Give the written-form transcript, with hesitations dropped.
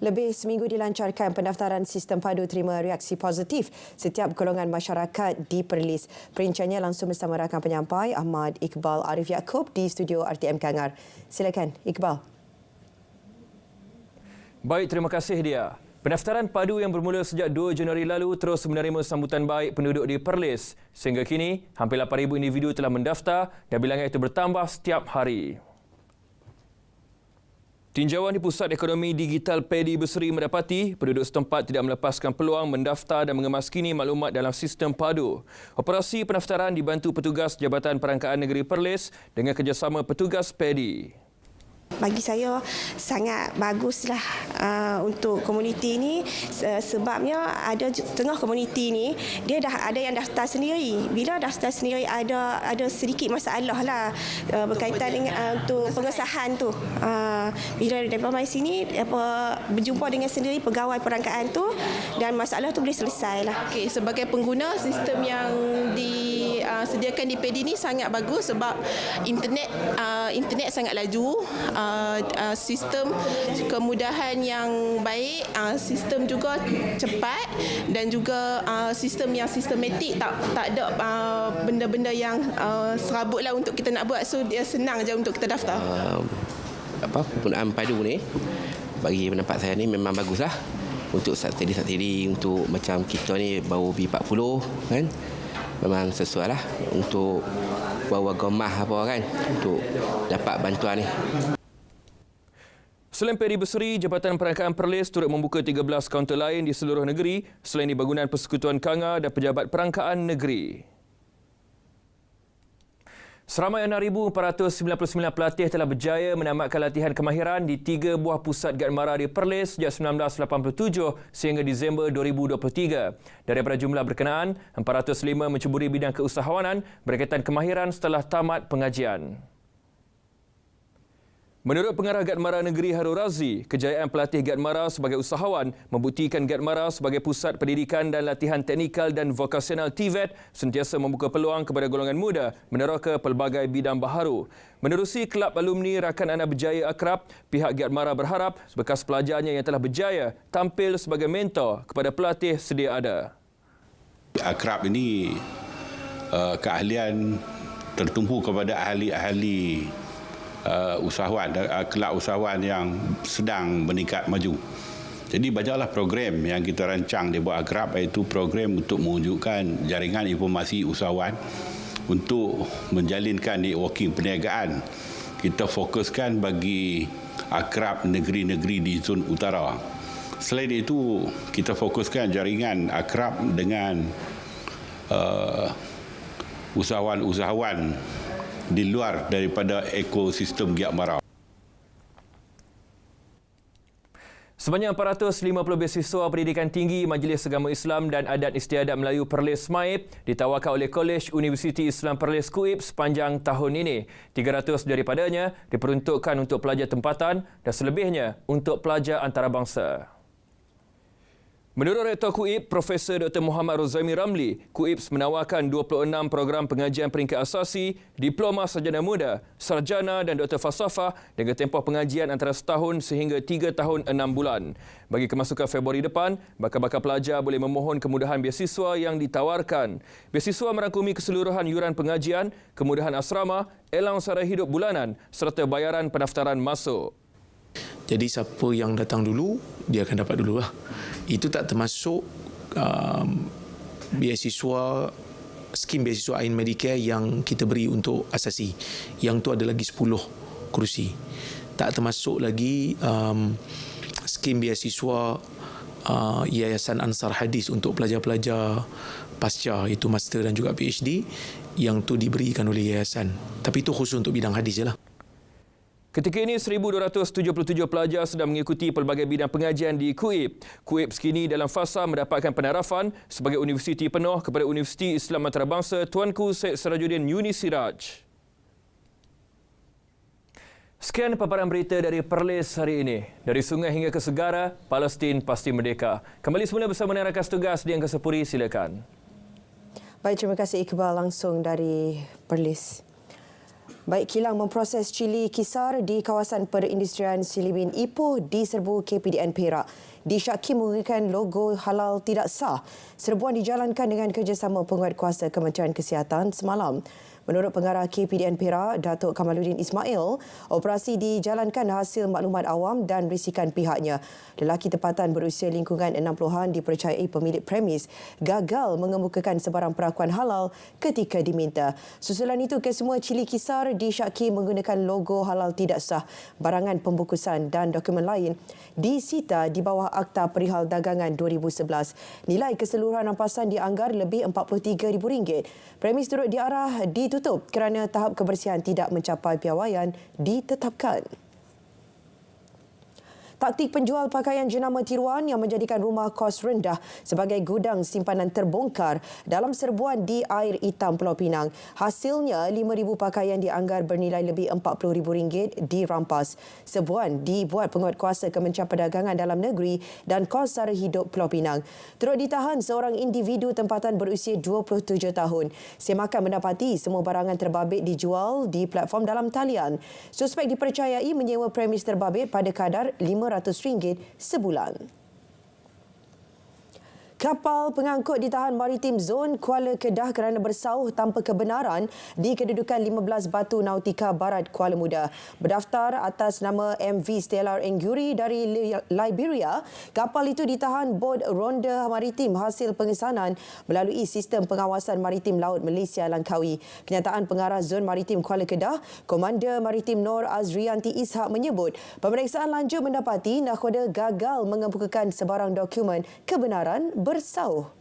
Lebih seminggu dilancarkan pendaftaran sistem padu terima reaksi positif setiap golongan masyarakat di Perlis. Perinciannya langsung bersama rakan penyampai Ahmad Iqbal Arif Yaakob di studio RTM Kangar. Silakan Iqbal. Baik, terima kasih dia. Pendaftaran padu yang bermula sejak 2 Januari lalu terus menerima sambutan baik penduduk di Perlis. Sehingga kini, hampir 8,000 individu telah mendaftar dan bilangan itu bertambah setiap hari. Tinjauan di Pusat Ekonomi Digital Pedi Berseri mendapati penduduk setempat tidak melepaskan peluang mendaftar dan mengemaskini maklumat dalam sistem padu. Operasi pendaftaran dibantu petugas Jabatan Perangkaan Negeri Perlis dengan kerjasama petugas Pedi. Bagi saya sangat baguslah untuk komuniti ini sebabnya ada setengah komuniti ini dia dah ada yang daftar sendiri. Bila daftar sendiri ada sedikit masalah lah berkaitan dengan untuk pengesahan tu. Bila mereka mai sini berjumpa dengan sendiri pegawai perangkaan tu dan masalah tu boleh selesai lah. Okey, sebagai pengguna sistem yang disediakan di PEDI ni sangat bagus sebab internet sangat laju. Sistem kemudahan yang baik, sistem juga cepat dan juga sistem yang sistematik, tak ada benda-benda yang serabutlah untuk kita nak buat, so dia senang je untuk kita daftar. Penggunaan padu ni bagi pendapat saya ni memang baguslah untuk sakteri untuk macam kita ni baru B40 kan, memang sesuai lah untuk bawa gemah apa kan untuk dapat bantuan ni. Selain Pedi Berseri, Jabatan Perangkaan Perlis turut membuka 13 kaunter lain di seluruh negeri selain di bangunan Persekutuan Kangar dan Pejabat Perangkaan Negeri. Seramai 6,499 pelatih telah berjaya menamatkan latihan kemahiran di 3 buah pusat Gadmara di Perlis sejak 1987 sehingga Disember 2023. Daripada jumlah berkenaan, 405 menceburi bidang keusahawanan berkaitan kemahiran setelah tamat pengajian. Menurut Pengarah Gadmara Negeri Harul Razi, kejayaan pelatih Gadmara sebagai usahawan membuktikan Gadmara sebagai pusat pendidikan dan latihan teknikal dan vokasional TVET sentiasa membuka peluang kepada golongan muda meneroka pelbagai bidang baharu. Menerusi Kelab Alumni Rakan Anak Berjaya Akrab, pihak Gadmara berharap bekas pelajarnya yang telah berjaya tampil sebagai mentor kepada pelatih sedia ada. Akrab ini keahlian tertumpu kepada ahli-ahli usahawan, kelab usahawan yang sedang meningkat maju. Jadi banyaklah program yang kita rancang di bawah Akrab, iaitu program untuk mewujudkan jaringan informasi usahawan untuk menjalinkan networking perniagaan. Kita fokuskan bagi Akrab negeri-negeri di zon utara. Selain itu, kita fokuskan jaringan Akrab dengan usahawan-usahawan di luar daripada ekosistem Gadmara. Sebanyak 450 beasiswa pendidikan tinggi Majlis Agama Islam dan Adat Istiadat Melayu Perlis SMAIP ditawarkan oleh Kolej Universiti Islam Perlis KUIP sepanjang tahun ini. 300 daripadanya diperuntukkan untuk pelajar tempatan dan selebihnya untuk pelajar antarabangsa. Menurut Rektor KUIP, Profesor Dr. Muhammad Rozaimi Ramli, KUIP menawarkan 26 program pengajian peringkat asasi, Diploma Sarjana Muda, Sarjana dan Doktor Falsafah dengan tempoh pengajian antara setahun sehingga 3 tahun 6 bulan. Bagi kemasukan Februari depan, bakal-bakal pelajar boleh memohon kemudahan beasiswa yang ditawarkan. Beasiswa merangkumi keseluruhan yuran pengajian, kemudahan asrama, elang sara hidup bulanan serta bayaran pendaftaran masuk. Jadi siapa yang datang dulu, dia akan dapat dulu lah. Itu tak termasuk beasiswa, skim beasiswa Ain Medicare yang kita beri untuk asasi. Yang tu ada lagi 10 kerusi. Tak termasuk lagi skim beasiswa Yayasan Ansar Hadis untuk pelajar-pelajar pasca, iaitu master dan juga PhD, yang tu diberikan oleh yayasan. Tapi itu khusus untuk bidang hadis je lah. Ketika ini, 1,277 pelajar sedang mengikuti pelbagai bidang pengajian di KUIP. KUIP sekini dalam fasa mendapatkan penarafan sebagai universiti penuh kepada Universiti Islam Antarabangsa Tuanku Syed Sirajuddin Yuni Siraj. Sekian paparan berita dari Perlis hari ini. Dari sungai hingga ke segara, Palestin pasti merdeka. Kembali semula bersama dengan rakan tugas Dian Kasapuri, silakan. Baik, terima kasih Iqbal langsung dari Perlis. Baik, kilang memproses cili kisar di kawasan perindustrian Silibin Ipoh diserbu KPDN Perak. Disyaki menggunakan logo halal tidak sah. Serbuan dijalankan dengan kerjasama penguatkuasa Kementerian Kesihatan semalam. Menurut pengarah KPDN Perak, Datuk Kamaluddin Ismail, operasi dijalankan hasil maklumat awam dan risikan pihaknya. Lelaki tempatan berusia lingkungan 60-an dipercayai pemilik premis gagal mengemukakan sebarang perakuan halal ketika diminta. Susulan itu, kesemua cili kisar disyaki menggunakan logo halal tidak sah. Barangan pembungkusan dan dokumen lain disita di bawah Akta Perihal Dagangan 2011. Nilai keseluruhan rampasan dianggar lebih RM43,000. Premis turut diarah ditutup kerana tahap kebersihan tidak mencapai piawaian ditetapkan. Taktik penjual pakaian jenama tiruan yang menjadikan rumah kos rendah sebagai gudang simpanan terbongkar dalam serbuan di Air Hitam Pulau Pinang. Hasilnya, 5,000 pakaian dianggar bernilai lebih RM40,000 dirampas. Serbuan dibuat penguatkuasa Kementerian Perdagangan Dalam Negeri dan Kos Sara Hidup Pulau Pinang. Turut ditahan seorang individu tempatan berusia 27 tahun. Semakan mendapati semua barangan terbabit dijual di platform dalam talian. Suspek dipercayai menyewa premis terbabit pada kadar RM500 sebulan. Kapal pengangkut ditahan Maritim Zon Kuala Kedah kerana bersauh tanpa kebenaran di kedudukan 15 Batu Nautika Barat Kuala Muda. Berdaftar atas nama MV Stellar Anguri dari Liberia, kapal itu ditahan Bod Ronda Maritim hasil pengesanan melalui Sistem Pengawasan Maritim Laut Malaysia Langkawi. Kenyataan pengarah Zon Maritim Kuala Kedah, Komander Maritim Nor Azrianti Ishak menyebut pemeriksaan lanjut mendapati nakhoda gagal mengemukakan sebarang dokumen kebenaran bersauh.